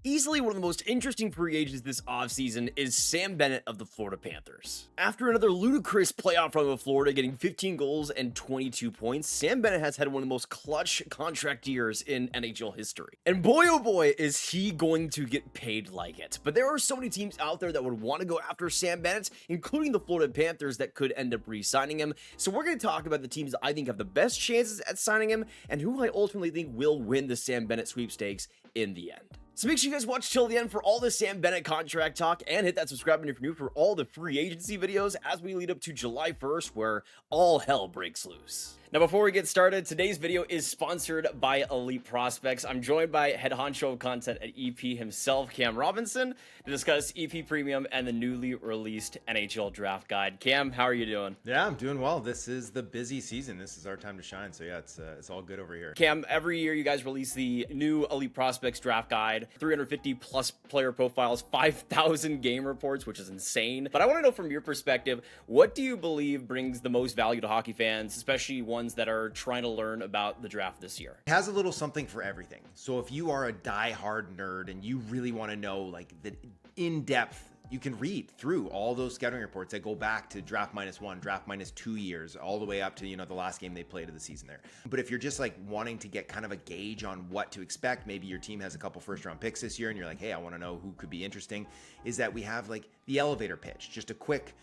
Easily one of the most interesting free agents this offseason is Sam Bennett of the Florida Panthers. After another ludicrous playoff run with Florida, getting 15 goals and 22 points, Sam Bennett has had one of the most clutch contract years in NHL history. And boy oh boy is he going to get paid like it. But there are so many teams out there that would want to go after Sam Bennett, including the Florida Panthers, that could end up re-signing him. So we're going to talk about the teams that I think have the best chances at signing him and who I ultimately think will win the Sam Bennett sweepstakes in the end. So make sure you guys watch till the end for all the Sam Bennett contract talk, and hit that subscribe button if you're new for all the free agency videos as we lead up to July 1st, where all hell breaks loose. Now, before we get started, today's video is sponsored by Elite Prospects. I'm joined by head honcho of content at EP himself, Cam Robinson, to discuss EP Premium and the newly released NHL Draft Guide. Cam, how are you doing? Yeah, I'm doing well. This is the busy season. This is our time to shine. So yeah, it's all good over here. Cam, every year you guys release the new Elite Prospects Draft Guide, 350 plus player profiles, 5,000 game reports, which is insane. But I want to know from your perspective, what do you believe brings the most value to hockey fans, especially ones that are trying to learn about the draft this year? It has a little something for everything. So if you are a die-hard nerd and you really want to know like the in-depth, you can read through all those scouting reports that go back to draft -1, draft -2 years, all the way up to, the last game they played of the season there. But if you're just like wanting to get kind of a gauge on what to expect, maybe your team has a couple first round picks this year and you're like, hey, I want to know who could be interesting, is that we have like the elevator pitch, just a quick,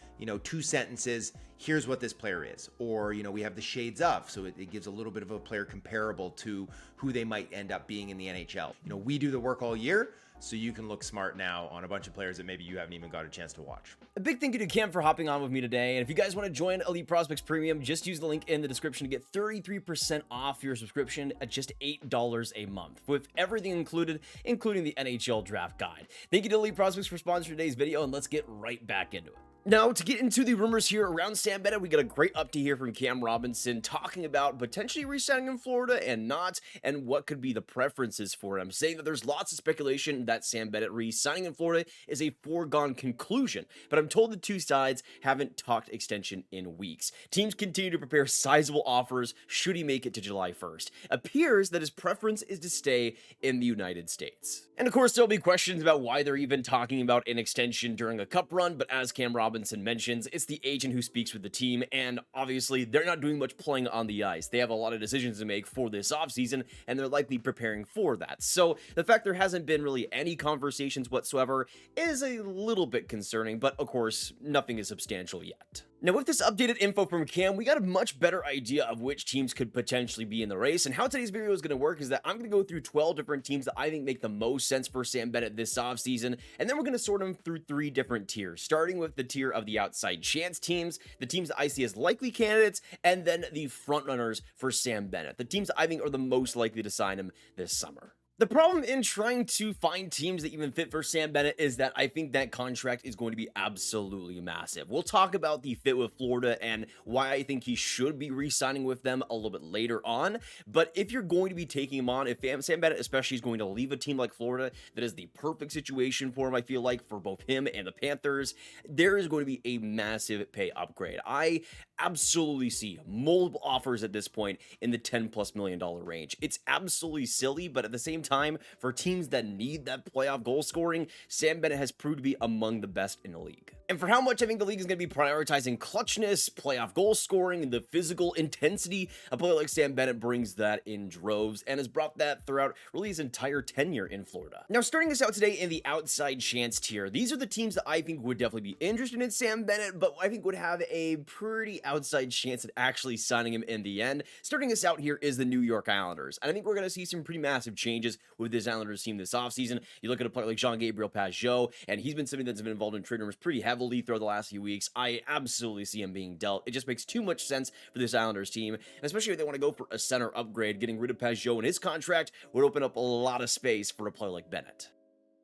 2 sentences. Here's what this player is. Or, we have the shades of, so it gives a little bit of a player comparable to who they might end up being in the NHL. We do the work all year, so you can look smart now on a bunch of players that maybe you haven't even got a chance to watch. A big thank you to Cam for hopping on with me today. And if you guys want to join Elite Prospects Premium, just use the link in the description to get 33% off your subscription at just $8 a month, with everything included, including the NHL Draft Guide. Thank you to Elite Prospects for sponsoring today's video, and let's get right back into it. Now, to get into the rumors here around Sam Bennett, we got a great update here from Cam Robinson talking about potentially re-signing in Florida and not, and what could be the preferences for him, saying that there's lots of speculation that Sam Bennett re-signing in Florida is a foregone conclusion, but I'm told the two sides haven't talked extension in weeks. Teams continue to prepare sizable offers should he make it to July 1st. Appears that his preference is to stay in the United States. And of course, there'll be questions about why they're even talking about an extension during a cup run, but as Cam Robinson mentions, it's the agent who speaks with the team, and obviously they're not doing much playing on the ice. They have a lot of decisions to make for this offseason, and they're likely preparing for that. So the fact there hasn't been really any conversations whatsoever is a little bit concerning, but of course, nothing is substantial yet. Now, with this updated info from Cam, we got a much better idea of which teams could potentially be in the race, and how today's video is going to work is that I'm going to go through 12 different teams that I think make the most sense for Sam Bennett this offseason, and then we're going to sort them through 3 different tiers, starting with the tier of the outside chance teams, the teams that I see as likely candidates, and then the frontrunners for Sam Bennett, the teams that I think are the most likely to sign him this summer. The problem in trying to find teams that even fit for Sam Bennett is that I think that contract is going to be absolutely massive. We'll talk about the fit with Florida and why I think he should be re-signing with them a little bit later on, but if you're going to be taking him on, if Sam Bennett especially is going to leave a team like Florida, that is the perfect situation for him, I feel like, for both him and the Panthers, there is going to be a massive pay upgrade. I absolutely see multiple offers at this point in the $10+ million range. It's absolutely silly, but at the same time, for teams that need that playoff goal scoring, Sam Bennett has proved to be among the best in the league. And for how much I think the league is going to be prioritizing clutchness, playoff goal scoring, and the physical intensity, a player like Sam Bennett brings that in droves and has brought that throughout really his entire tenure in Florida. Now, starting us out today in the outside chance tier, these are the teams that I think would definitely be interested in Sam Bennett, but I think would have a pretty outside chance at actually signing him in the end. Starting us out here is the New York Islanders, and I think we're going to see some pretty massive changes with this Islanders team this offseason. You look at a player like Jean-Gabriel Pageau, and he's been something that's been involved in trade rumors pretty heavily throughout the last few weeks. I absolutely see him being dealt. It just makes too much sense for this Islanders team, and especially if they want to go for a center upgrade. Getting rid of Pageau and his contract would open up a lot of space for a player like Bennett.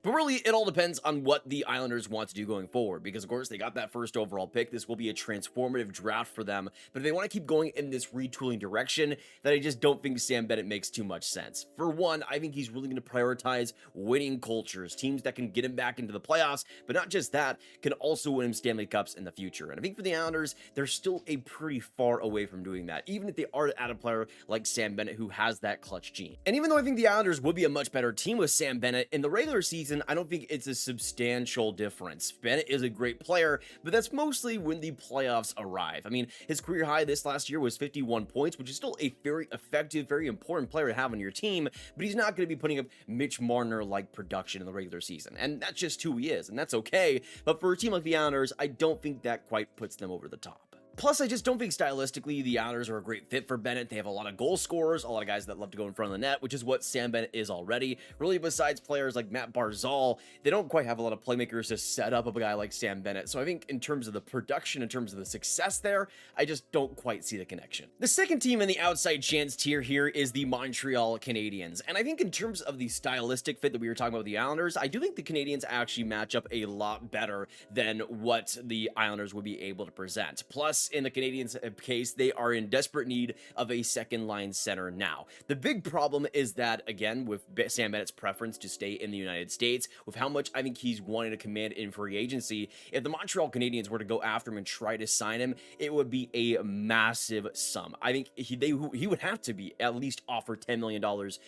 But really, it all depends on what the Islanders want to do going forward, because of course they got that first overall pick. This will be a transformative draft for them, but if they want to keep going in this retooling direction, then I just don't think Sam Bennett makes too much sense. For one, I think he's really going to prioritize winning cultures, teams that can get him back into the playoffs, but not just that, can also win him Stanley Cups in the future. And I think for the Islanders, they're still a pretty far away from doing that, even if they are to add a player like Sam Bennett who has that clutch gene. And even though I think the Islanders would be a much better team with Sam Bennett, in the regular season, season, I don't think it's a substantial difference. Bennett is a great player, but that's mostly when the playoffs arrive. I mean, his career high this last year was 51 points, which is still a very effective, very important player to have on your team, but he's not going to be putting up Mitch Marner-like production in the regular season, and that's just who he is, and that's okay, but for a team like the Islanders, I don't think that quite puts them over the top. Plus, I just don't think stylistically the Islanders are a great fit for Bennett. They have a lot of goal scorers, a lot of guys that love to go in front of the net, which is what Sam Bennett is already. Really, besides players like Matt Barzal, they don't quite have a lot of playmakers to set up a guy like Sam Bennett. So I think in terms of the production, in terms of the success there, I just don't quite see the connection. The second team in the outside chance tier here is the Montreal Canadiens. And I think in terms of the stylistic fit that we were talking about with the Islanders, I do think the Canadiens actually match up a lot better than what the Islanders would be able to present. Plus, in the Canadiens' case, they are in desperate need of a second line center now. The big problem is that, again, with Sam Bennett's preference to stay in the United States, with how much I think he's wanting to command in free agency, if the Montreal Canadiens were to go after him and try to sign him, it would be a massive sum. I think he would have to be at least offer $10 million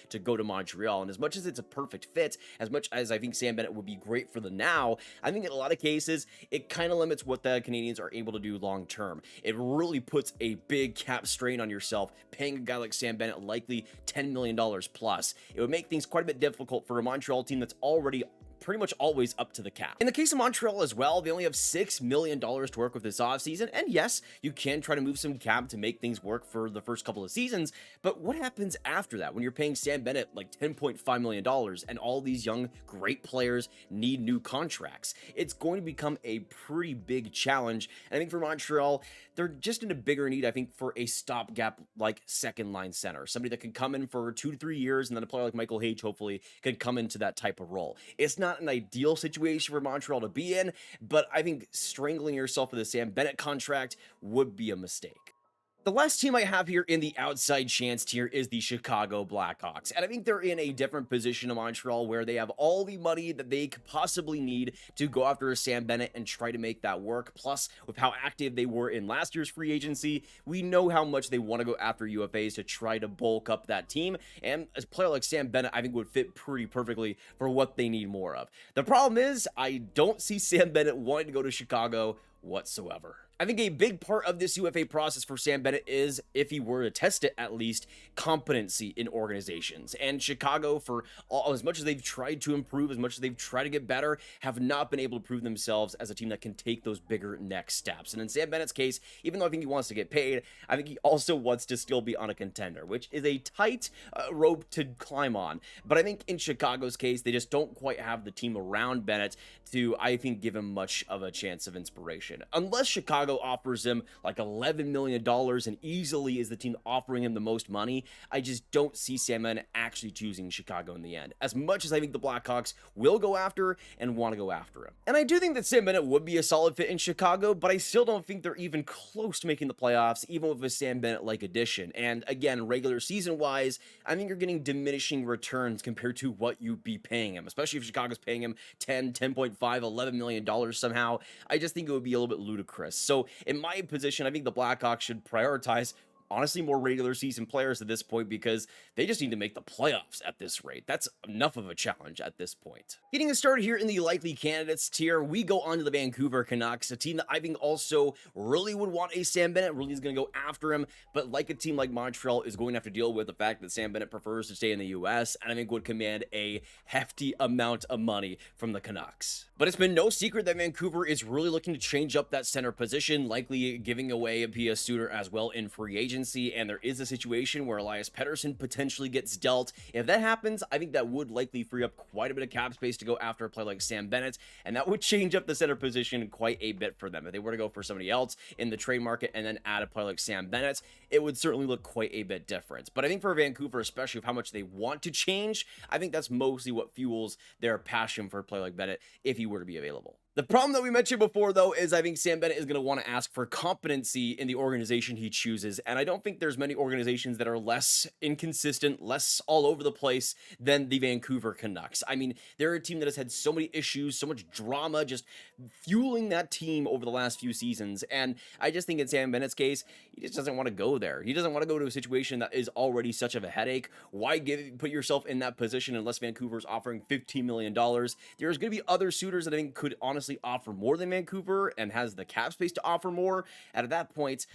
to go to Montreal. And as much as it's a perfect fit, as much as I think Sam Bennett would be great for the now, I think in a lot of cases, it kind of limits what the Canadiens are able to do long term. It really puts a big cap strain on yourself, paying a guy like Sam Bennett likely $10 million plus. It would make things quite a bit difficult for a Montreal team that's already pretty much always up to the cap. In the case of Montreal as well, they only have $6 million to work with this offseason, and yes, you can try to move some cap to make things work for the first couple of seasons, but what happens after that when you're paying Sam Bennett like $10.5 million and all these young, great players need new contracts? It's going to become a pretty big challenge, and I think for Montreal, they're just in a bigger need, I think, for a stopgap like second line center, somebody that can come in for 2 to 3 years, and then a player like Michael Hage hopefully could come into that type of role. It's not an ideal situation for Montreal to be in, but I think strangling yourself with a Sam Bennett contract would be a mistake. The last team I have here in the outside chance tier is the Chicago Blackhawks, and I think they're in a different position to Montreal where they have all the money that they could possibly need to go after a Sam Bennett and try to make that work. Plus, with how active they were in last year's free agency, we know how much they want to go after UFAs to try to bulk up that team, and a player like Sam Bennett I think would fit pretty perfectly for what they need more of. The problem is, I don't see Sam Bennett wanting to go to Chicago whatsoever. I think a big part of this UFA process for Sam Bennett is, if he were to test it at least, competency in organizations. And Chicago, for as much as they've tried to improve, as much as they've tried to get better, have not been able to prove themselves as a team that can take those bigger next steps. And in Sam Bennett's case, even though I think he wants to get paid, I think he also wants to still be on a contender, which is a tight rope to climb on. But I think in Chicago's case, they just don't quite have the team around Bennett to, I think, give him much of a chance of inspiration. Unless Chicago offers him like $11 million and easily is the team offering him the most money, I just don't see Sam Bennett actually choosing Chicago in the end, as much as I think the Blackhawks will go after and want to go after him. And I do think that Sam Bennett would be a solid fit in Chicago, but I still don't think they're even close to making the playoffs, even with a Sam Bennett-like addition. And again, regular season-wise, I think you're getting diminishing returns compared to what you'd be paying him, especially if Chicago's paying him $10.5, $11 million somehow. I just think it would be a little bit ludicrous. So in my position, I think the Blackhawks should prioritize honestly more regular season players at this point because they just need to make the playoffs at this rate. That's enough of a challenge at this point. Getting us started here in the likely candidates tier, we go on to the Vancouver Canucks, a team that I think also really would want a Sam Bennett, really is going to go after him, but like a team like Montreal is going to have to deal with the fact that Sam Bennett prefers to stay in the US, and I think would command a hefty amount of money from the Canucks. But it's been no secret that Vancouver is really looking to change up that center position, likely giving away a P.S. Suter as well in free agency. And there is a situation where Elias Pettersson potentially gets dealt. If that happens, I think that would likely free up quite a bit of cap space to go after a player like Sam Bennett, and that would change up the center position quite a bit for them. If they were to go for somebody else in the trade market and then add a player like Sam Bennett, it would certainly look quite a bit different. But I think for Vancouver, especially with how much they want to change, I think that's mostly what fuels their passion for a player like Bennett if he were to be available. The problem that we mentioned before, though, is I think Sam Bennett is going to want to ask for competency in the organization he chooses. And I don't think there's many organizations that are less inconsistent, less all over the place than the Vancouver Canucks. I mean, they're a team that has had so many issues, so much drama just fueling that team over the last few seasons. And I just think in Sam Bennett's case, he just doesn't want to go there. He doesn't want to go to a situation that is already such of a headache. Why put yourself in that position unless Vancouver's offering $15 million? There's going to be other suitors that I think could honestly offer more than Vancouver and has the cap space to offer more. And at that point,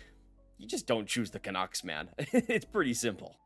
you just don't choose the Canucks, man. It's pretty simple.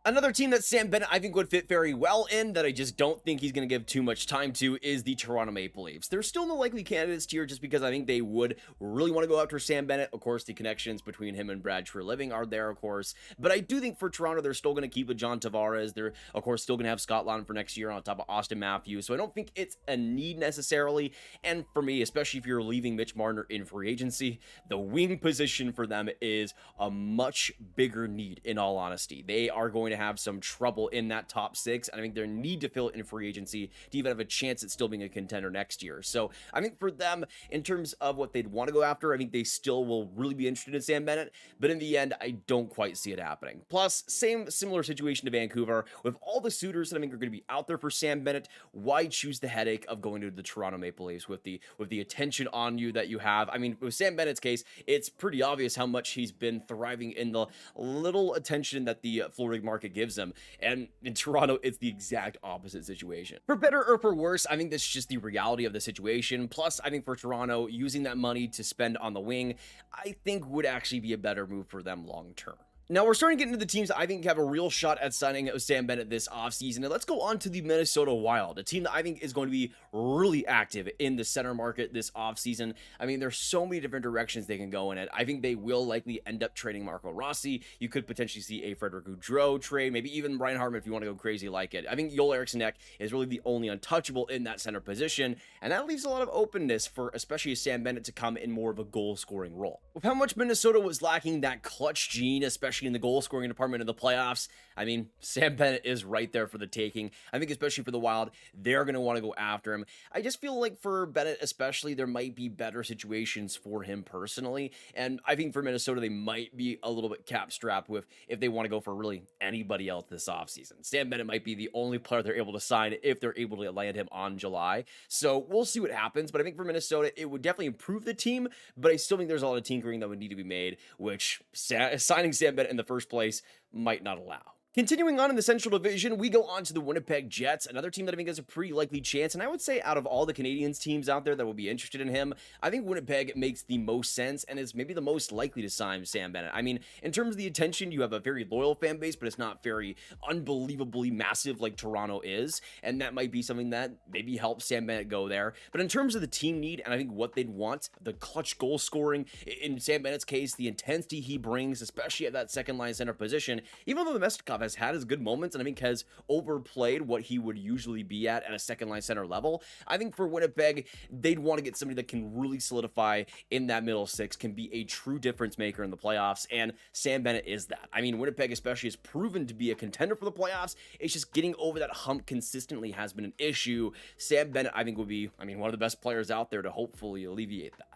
Another team that Sam Bennett I think would fit very well in that I just don't think he's going to give too much time to is the Toronto Maple Leafs. They're still in the likely candidates tier just because I think they would really want to go after Sam Bennett. Of course, the connections between him and Brad Treliving are there, of course. But I do think for Toronto, they're still going to keep with John Tavares. They're, of course, still going to have Scott Laughton for next year on top of Austin Matthews. So I don't think it's a need necessarily. And for me, especially if you're leaving Mitch Marner in free agency, the wing position for them is a much bigger need, in all honesty. They are going to have some trouble in that top six, and I think they need to fill it in free agency to even have a chance at still being a contender next year. So I think for them, in terms of what they'd want to go after, I think they still will really be interested in Sam Bennett, but in the end, I don't quite see it happening. Plus, similar situation to Vancouver, with all the suitors that I think are going to be out there for Sam Bennett, why choose the headache of going to the Toronto Maple Leafs with the attention on you that you have? I mean, with Sam Bennett's case, it's pretty obvious how much he's been thriving in the little attention that the Florida market gives him. And in Toronto, it's the exact opposite situation. For better or for worse, I think that's just the reality of the situation. Plus, I think for Toronto, using that money to spend on the wing, I think would actually be a better move for them long term. Now, we're starting to get into the teams that I think have a real shot at signing Sam Bennett this offseason. And let's go on to the Minnesota Wild, a team that I think is going to be really active in the center market this offseason. I mean, there's so many different directions they can go in it. I think they will likely end up trading Marco Rossi. You could potentially see a Frederick Gaudreau trade, maybe even Brian Hartman if you want to go crazy like it. I think Joel Eriksson Ek is really the only untouchable in that center position, and that leaves a lot of openness for especially Sam Bennett to come in more of a goal-scoring role. With how much Minnesota was lacking that clutch gene, especially in the goal scoring department in the playoffs, I mean, Sam Bennett is right there for the taking. I think especially for the Wild, they're going to want to go after him. I just feel like for Bennett especially, there might be better situations for him personally, and I think for Minnesota, they might be a little bit cap-strapped with if they want to go for really anybody else this offseason. Sam Bennett might be the only player they're able to sign if they're able to land him on July, so we'll see what happens, but I think for Minnesota, it would definitely improve the team, but I still think there's a lot of tinkering that would need to be made, which signing Sam Bennett in the first place might not allow. Continuing on in the Central Division, we go on to the Winnipeg Jets, another team that I think has a pretty likely chance, and I would say out of all the Canadiens teams out there that will be interested in him, I think Winnipeg makes the most sense and is maybe the most likely to sign Sam Bennett. I mean, in terms of the attention, you have a very loyal fan base, but it's not very unbelievably massive like Toronto is, and that might be something that maybe helps Sam Bennett go there. But in terms of the team need, and I think what they'd want, the clutch goal scoring, in Sam Bennett's case, the intensity he brings, especially at that second line center position, even though the Mestikov has had his good moments and I think has overplayed what he would usually be at a second line center level, I think for Winnipeg, they'd want to get somebody that can really solidify in that middle six, can be a true difference maker in the playoffs, and Sam Bennett is that. I mean, Winnipeg especially has proven to be a contender for the playoffs. It's just getting over that hump consistently has been an issue. Sam Bennett, I think, would be, one of the best players out there to hopefully alleviate that.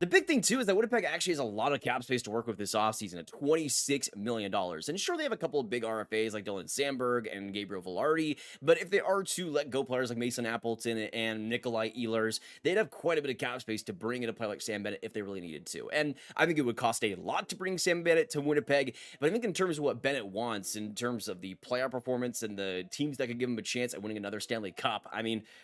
The big thing, too, is that Winnipeg actually has a lot of cap space to work with this offseason at $26 million. And sure, they have a couple of big RFAs like Dylan Sandberg and Gabriel Velarde, but if they are to let go players like Mason Appleton and Nikolai Ehlers, they'd have quite a bit of cap space to bring in a player like Sam Bennett if they really needed to. And I think it would cost a lot to bring Sam Bennett to Winnipeg, but I think in terms of what Bennett wants, in terms of the playoff performance and the teams that could give him a chance at winning another Stanley Cup,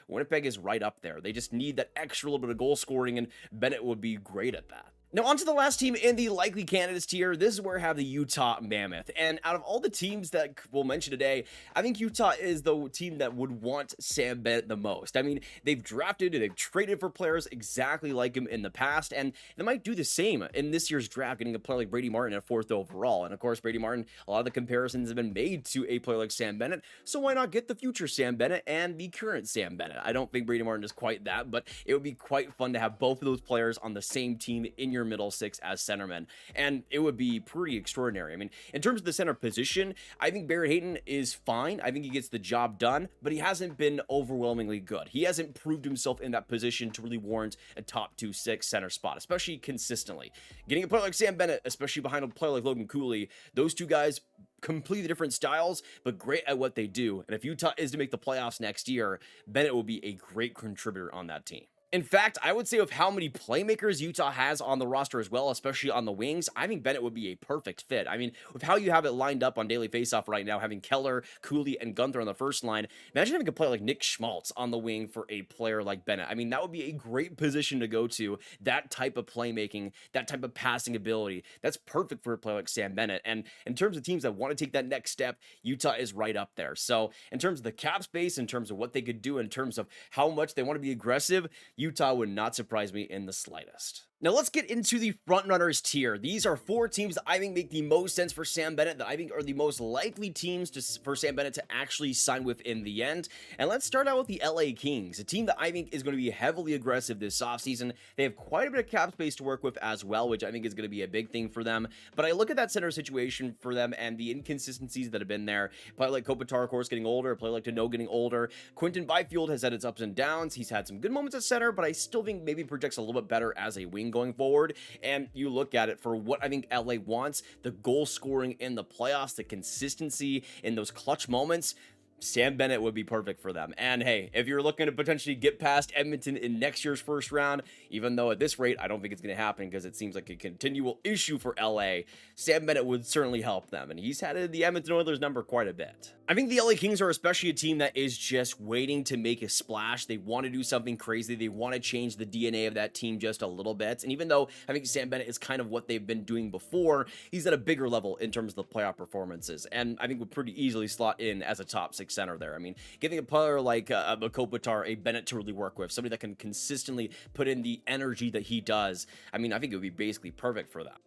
Winnipeg is right up there. They just need that extra little bit of goal scoring, and Bennett would be great at that. Now, on to the last team in the likely candidates tier. This is where I have the Utah Mammoth. And out of all the teams that we'll mention today, I think Utah is the team that would want Sam Bennett the most. They've drafted and they've traded for players exactly like him in the past, and they might do the same in this year's draft, getting a player like Brady Martin at 4th overall. And of course, Brady Martin, a lot of the comparisons have been made to a player like Sam Bennett, so why not get the future Sam Bennett and the current Sam Bennett? I don't think Brady Martin is quite that, but it would be quite fun to have both of those players on the same team in your your middle six as centermen, and it would be pretty extraordinary. I mean, in terms of the center position, I think Barry Hayton is fine. I think he gets the job done, but he hasn't been overwhelmingly good. He hasn't proved himself in that position to really warrant a top 2-6 center spot, especially consistently. Getting a player like Sam Bennett, especially behind a player like Logan Cooley, those two guys, completely different styles, but great at what they do. And if Utah is to make the playoffs next year, Bennett will be a great contributor on that team. In fact, I would say with how many playmakers Utah has on the roster as well, especially on the wings, I think Bennett would be a perfect fit. I mean, with how you have it lined up on Daily Faceoff right now, having Keller, Cooley, and Gunther on the first line, imagine having a player like Nick Schmaltz on the wing for a player like Bennett. I mean, that would be a great position to go to. That type of playmaking, that type of passing ability, that's perfect for a player like Sam Bennett. And in terms of teams that want to take that next step, Utah is right up there. So in terms of the cap space, in terms of what they could do, in terms of how much they want to be aggressive, Utah would not surprise me in the slightest. Now let's get into the frontrunners tier. These are 4 teams that I think make the most sense for Sam Bennett, that I think are the most likely teams for Sam Bennett to actually sign with in the end. And let's start out with the LA Kings, a team that I think is going to be heavily aggressive this offseason. They have quite a bit of cap space to work with as well, which I think is going to be a big thing for them. But I look at that center situation for them and the inconsistencies that have been there. A player like Kopitar, of course, getting older. A player like Deneau getting older. Quinton Byfield has had its ups and downs. He's had some good moments at center, but I still think maybe projects a little bit better as a wing going forward. And you look at it for what I think LA wants, the goal scoring in the playoffs, the consistency in those clutch moments, Sam Bennett would be perfect for them. And hey, if you're looking to potentially get past Edmonton in next year's first round, even though at this rate, I don't think it's going to happen because it seems like a continual issue for LA, Sam Bennett would certainly help them. And he's had the Edmonton Oilers number quite a bit. I think the LA Kings are especially a team that is just waiting to make a splash. They want to do something crazy. They want to change the DNA of that team just a little bit. And even though I think Sam Bennett is kind of what they've been doing before, he's at a bigger level in terms of the playoff performances. And I think would pretty easily slot in as a top 6 center there. I mean, giving a player like a Kopitar, a Bennett to really work with, somebody that can consistently put in the energy that he does, I mean, I think it would be basically perfect for that.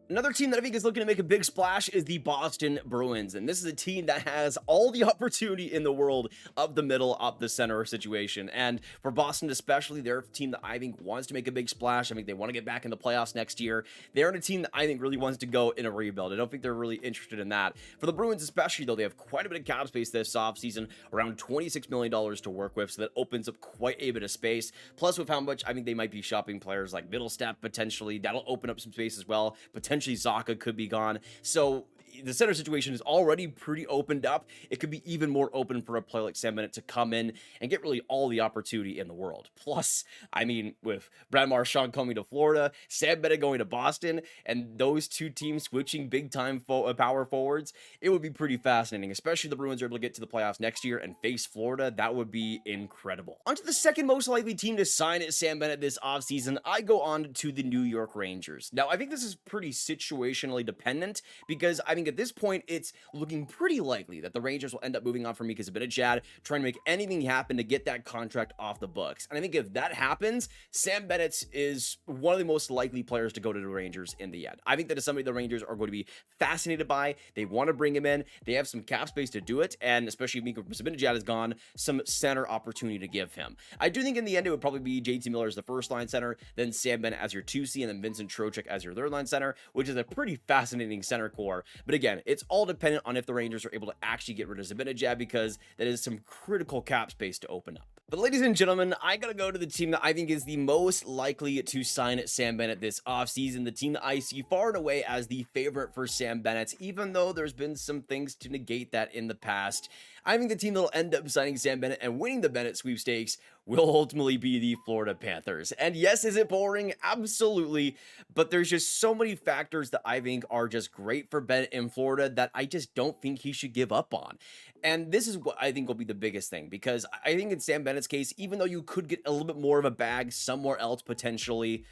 Another team that I think is looking to make a big splash is the Boston Bruins, and this is a team that has all the opportunity in the world of the middle, up the center situation. And for Boston especially, they're a team that I think wants to make a big splash. I think they want to get back in the playoffs next year. They're a team that I think really wants to go in a rebuild. I don't think they're really interested in that. For the Bruins especially, though, they have quite a bit of cap space this offseason, around $26 million to work with, so that opens up quite a bit of space. Plus, with how much I think they might be shopping players like Middlestat potentially, that'll open up some space as well. Potentially Zaka could be gone. So the center situation is already pretty opened up. It could be even more open for a player like Sam Bennett to come in and get really all the opportunity in the world. Plus, I mean, with Brad Marchand coming to Florida, Sam Bennett going to Boston, and those two teams switching big-time power forwards, it would be pretty fascinating, especially if the Bruins are able to get to the playoffs next year and face Florida. That would be incredible. On to the second most likely team to sign Sam Bennett this offseason, I go on to the New York Rangers. Now, I think this is pretty situationally dependent because I think at this point, it's looking pretty likely that the Rangers will end up moving on from Mika Zibanejad, trying to make anything happen to get that contract off the books. And I think if that happens, Sam Bennett is one of the most likely players to go to the Rangers in the end. I think that is somebody the Rangers are going to be fascinated by. They want to bring him in. They have some cap space to do it, and especially if Mika Zibanejad is gone, some center opportunity to give him. I do think in the end, it would probably be JT Miller as the first line center, then Sam Bennett as your 2C, and then Vincent Trocheck as your third line center, which is a pretty fascinating center core. But again, it's all dependent on if the Rangers are able to actually get rid of Zibanejad, because that is some critical cap space to open up. But ladies and gentlemen, I gotta go to the team that I think is the most likely to sign Sam Bennett this offseason, the team that I see far and away as the favorite for Sam Bennett, even though there's been some things to negate that in the past. I think the team that'll end up signing Sam Bennett and winning the Bennett sweepstakes will ultimately be the Florida Panthers. And yes, is it boring? Absolutely. But there's just so many factors that I think are just great for Bennett in Florida that I just don't think he should give up on. And this is what I think will be the biggest thing, because I think in Sam Bennett's case, even though you could get a little bit more of a bag somewhere else potentially,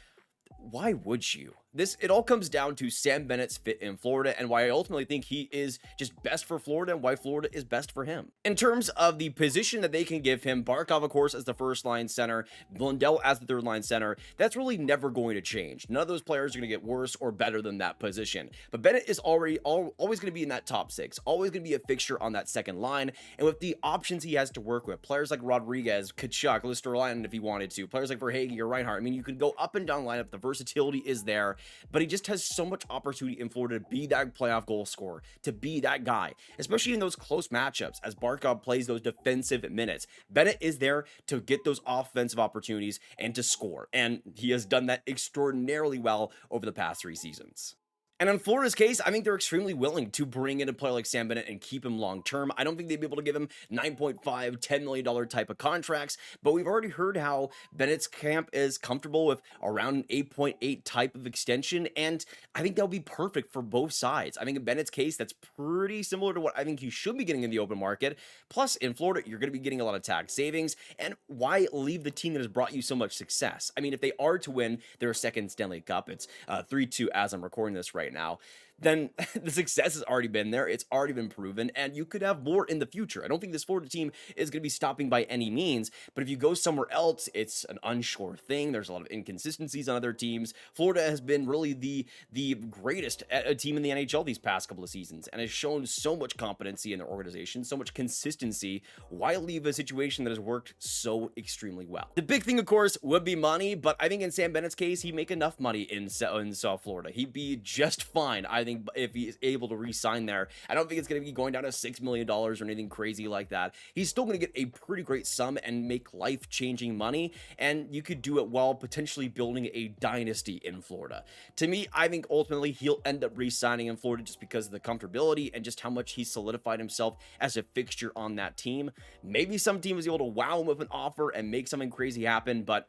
why would you? It all comes down to Sam Bennett's fit in Florida and why I ultimately think he is just best for Florida and why Florida is best for him. In terms of the position that they can give him, Barkov, of course, as the first line center, Blundell as the third line center, that's really never going to change. None of those players are going to get worse or better than that position. But Bennett is always going to be in that top six, always going to be a fixture on that second line. And with the options he has to work with, players like Rodriguez, Kachuk, Listerland if he wanted to, players like Verhaeghe or Reinhart, I mean, you could go up and down lineup. The versatility is there, but he just has so much opportunity in Florida to be that playoff goal scorer, to be that guy, especially in those close matchups as Barkov plays those defensive minutes. Bennett is there to get those offensive opportunities and to score, and he has done that extraordinarily well over the past 3 seasons. And in Florida's case, I think they're extremely willing to bring in a player like Sam Bennett and keep him long-term. I don't think they'd be able to give him $9.5, $10 million type of contracts, but we've already heard how Bennett's camp is comfortable with around an 8.8 type of extension, and I think that'll be perfect for both sides. I think in Bennett's case, that's pretty similar to what I think you should be getting in the open market. Plus, in Florida, you're going to be getting a lot of tax savings, and why leave the team that has brought you so much success? I mean, if they are to win their second Stanley Cup, it's 3-2 as I'm recording this right now, then the success has already been there. It's already been proven, and you could have more in the future. I don't think this Florida team is going to be stopping by any means, but if you go somewhere else, it's an unsure thing. There's a lot of inconsistencies on other teams. Florida has been really the greatest team in the NHL these past couple of seasons, and has shown so much competency in their organization, so much consistency. Why leave a situation that has worked so extremely well? The big thing, of course, would be money, but I think in Sam Bennett's case, he'd make enough money in South Florida. He'd be just fine, I think, if he is able to re-sign there. I don't think it's going to be going down to $6 million or anything crazy like that. He's still going to get a pretty great sum and make life-changing money, and you could do it while potentially building a dynasty in Florida. To me, I think ultimately he'll end up re-signing in Florida just because of the comfortability and just how much he solidified himself as a fixture on that team. Maybe some team was able to wow him with an offer and make something crazy happen, but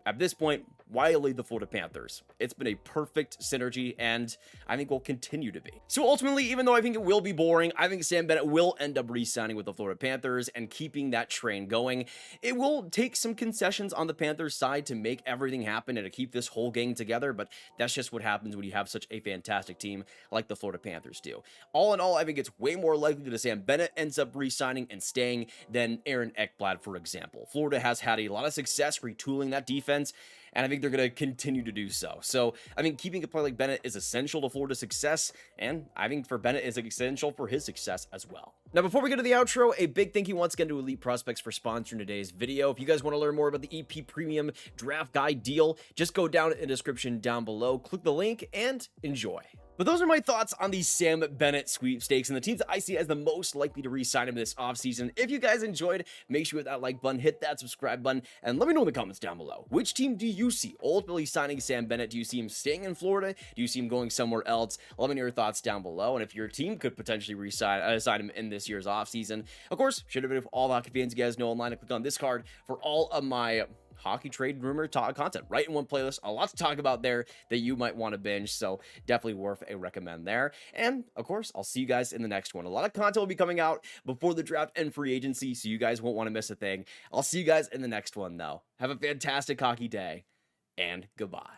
at this point, why leave the Florida Panthers? It's been a perfect synergy, and I think will continue to be. So ultimately, even though I think it will be boring, I think Sam Bennett will end up re-signing with the Florida Panthers and keeping that train going. It will take some concessions on the Panthers side to make everything happen and to keep this whole gang together, but that's just what happens when you have such a fantastic team like the Florida Panthers do. All in all, I think it's way more likely that Sam Bennett ends up re-signing and staying than Aaron Ekblad, for example. Florida has had a lot of success retooling that defense, and I think they're going to continue to do so. So, I mean, keeping a player like Bennett is essential to Florida's success, and I think for Bennett is essential for his success as well. Now, before we get to the outro, a big thank you once again to Elite Prospects for sponsoring today's video. If you guys want to learn more about the EP Premium Draft Guide deal, just go down in the description down below, click the link, and enjoy. But those are my thoughts on the Sam Bennett sweepstakes and the teams that I see as the most likely to re-sign him this offseason. If you guys enjoyed, make sure you hit that like button, hit that subscribe button, and let me know in the comments down below. Which team do you see ultimately signing Sam Bennett? Do you see him staying in Florida? Do you see him going somewhere else? Let me know your thoughts down below, and if your team could potentially sign him in this year's offseason. Of course, share the video for all the hockey fans you guys know online, and click on this card for all of my hockey trade rumor content right in one playlist. A lot to talk about there that you might want to binge, so definitely worth a recommend there. And of course, I'll see you guys in the next one. A lot of content will be coming out before the draft and free agency, so you guys won't want to miss a thing. I'll see you guys in the next one, though. Have a fantastic hockey day, and goodbye.